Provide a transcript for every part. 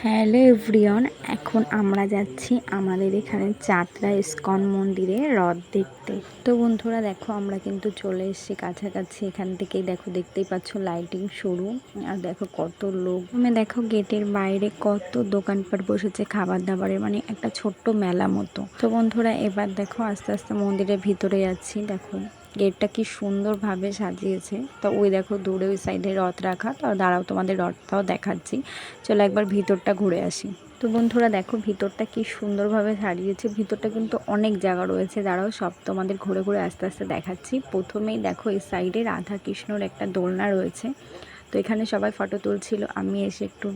Hello everyone, এখন আমরা যাচ্ছি আমাদের এখানে চাতরা ইস্কন মন্দিরে রথ দেখতে। তো বন্ধুরা দেখো, আমরা কিন্তু চলে এসেছি কাছাকাছি। এখান থেকেই দেখো, দেখতেই পাচ্ছ লাইটিং শুরু। আর দেখো কত লোক, দেখো গেটের বাইরে কত দোকানপাট বসেছে খাবার দাবারের, মানে একটা ছোট্ট মেলা মতো। তো বন্ধুরা এবার দেখো আস্তে আস্তে মন্দিরের ভিতরে যাচ্ছি। দেখো গেটটা কি সুন্দরভাবে সাজিয়েছে। তো ওই দেখো দূরে ওই সাইডে রথ রাখা। তো দাঁড়াও, তোমাদের রথটাও দেখাচ্ছি। চলো একবার ভিতরটা ঘুরে আসি। তো বন্ধুরা দেখো ভিতরটা কি সুন্দরভাবে সাজিয়েছে। ভিতরটা কিন্তু অনেক জায়গা রয়েছে। দাঁড়াও সব তোমাদের ঘুরে ঘুরে আস্তে আস্তে দেখাচ্ছি। প্রথমেই দেখো এই সাইডে রাধা কৃষ্ণর একটা দোলনা রয়েছে। তো এখানে সবাই ফটো তুলছিল, আমি এসে একটু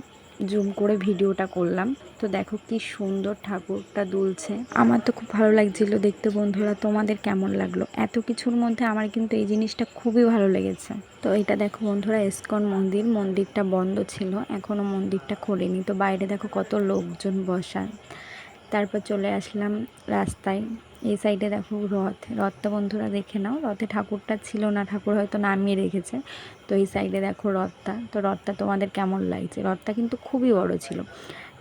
জুম করে ভিডিওটা করলাম। তো দেখো কি সুন্দর ঠাকুরটা দুলছে। আমার তো খুব ভালো লাগছিল দেখতে। বন্ধুরা তোমাদের কেমন লাগলো? এত কিছুর মধ্যে আমার কিন্তু এই জিনিসটা খুবই ভালো লেগেছে। তো এটা দেখো বন্ধুরা ইস্কন মন্দির। মন্দিরটা বন্ধ ছিল, এখনো মন্দিরটা খোলেনি। তো বাইরে দেখো কত লোকজন বসা। তারপর চলে আসলাম রাস্তায়। এই সাইডে দেখো রথটা বন্ধুরা দেখে নাও। রথে ঠাকুরটা ছিল না, ঠাকুর হয়তো নামিয়ে রেখেছে। তো এই সাইডে দেখো রথটা। তো রথটা তোমাদের কেমন লাগছে? রথটা কিন্তু খুবই বড় ছিল।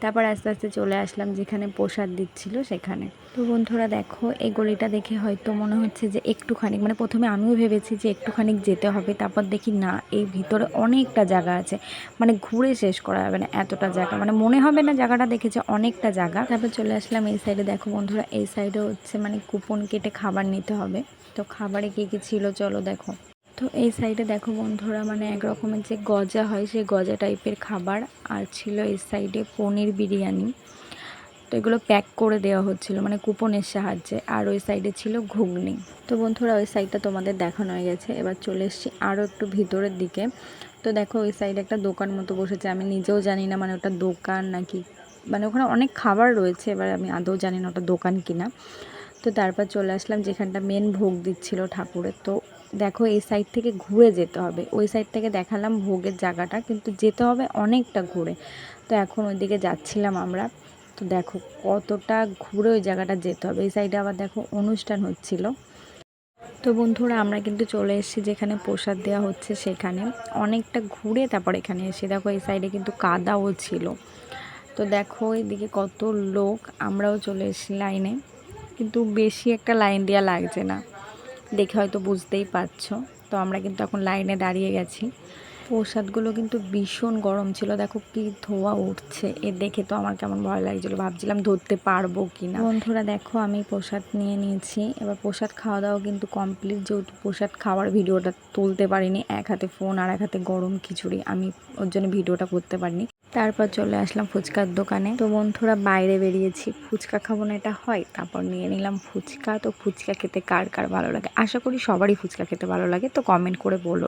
তারপর আস্তে আস্তে চলে আসলাম যেখানে প্রসাদ দিচ্ছিল সেখানে। তো বন্ধুরা দেখো এই গলিটা দেখে হয়তো মনে হচ্ছে যে একটুখানি, মানে প্রথমে আমিও ভেবেছি যে একটুখানি যেতে হবে। তারপর দেখি না, এই ভিতরে অনেকটা জায়গা আছে, মানে ঘুরে শেষ করা যাবে না এতটা জায়গা। মানে মনে হবে না জায়গাটা দেখেছে, অনেকটা জায়গা। তারপর চলে আসলাম এই সাইডে। দেখো বন্ধুরা এই সাইডে হচ্ছে মানে কুপন কেটে খাবার নিতে হবে। তো খাবারে কী কী ছিল চলো দেখো। তো এই সাইডে দেখো বন্ধুরা, মানে এক রকমের যে গজা হয় সেই গজা টাইপের খাবার। আর ছিল এই সাইডে পনির বিরিয়ানি। তো এগুলো প্যাক করে দেওয়া হচ্ছিলো মানে কুপনের সাহায্যে। আর ওই সাইডে ছিল ঘুগনি। তো বন্ধুরা ওই সাইডটা তোমাদের দেখানো হয়ে গেছে। এবার চলে এসেছি আরও একটু ভিতরের দিকে। তো দেখো ওই সাইডে একটা দোকান মতো বসেছে। আমি নিজেও জানি না মানে ওটা দোকান নাকি, মানে ওখানে অনেক খাবার রয়েছে, এবার আমি আদৌ জানি না ওটা দোকান কিনা। তো তারপর চলে আসলাম যেখানটা মেন ভোগ দিচ্ছিল ঠাকুরের। তো দেখো এই সাইড থেকে ঘুরে যেতে হবে। ওই সাইড থেকে দেখালাম ভোগের জায়গাটা, কিন্তু যেতে হবে অনেকটা ঘুরে। তো এখন ওইদিকে যাচ্ছিলাম আমরা। তো দেখো কতটা ঘুরে ওই জায়গাটা যেতে হবে। এই সাইডে আবার দেখো অনুষ্ঠান হচ্ছিল। তো বন্ধুরা আমরা কিন্তু চলে এসেছি যেখানে প্রসাদ দেওয়া হচ্ছে সেখানে। অনেকটা ঘুরে তারপর এখানে এসে দেখো এই সাইডে কিন্তু কাদাও ছিল। তো দেখো এদিকে কত লোক। আমরাও চলে এসেছি লাইনে, কিন্তু বেশি একটা লাইন দেওয়া লাগছে না, দেখে হয়তো বুঝতেই পারছো। তো আমরা কিন্তু এখন লাইনে দাঁড়িয়ে গেছি। প্রসাদগুলো কিন্তু ভীষণ গরম ছিল। দেখো কি ধোয়া উঠছে, এ দেখে তো আমার কেমন ভয় লাগছিল, ভাবছিলাম ধরতে পারবো কিনা। বন্ধুরা দেখো আমি প্রসাদ নিয়ে নিয়েছি। এবার প্রসাদ খাওয়া দাওয়া কিন্তু কমপ্লিট। যেহেতু প্রসাদ খাওয়ার ভিডিওটা তুলতে পারিনি, এক হাতে ফোন আর এক হাতে গরম খিচুড়ি, আমি ওর জন্য ভিডিওটা করতে পারিনি। তারপর চলে আসলাম ফুচকার দোকানে। তো বন্ধুরা বাইরে বেরিয়েছি, ফুচকা খাবো না এটা হয়। তারপর নিয়ে নিলাম ফুচকা। তো ফুচকা খেতে কার কার ভালো লাগে? আশা করি সবারই ফুচকা খেতে ভালো লাগে। তো কমেন্ট করে বলো।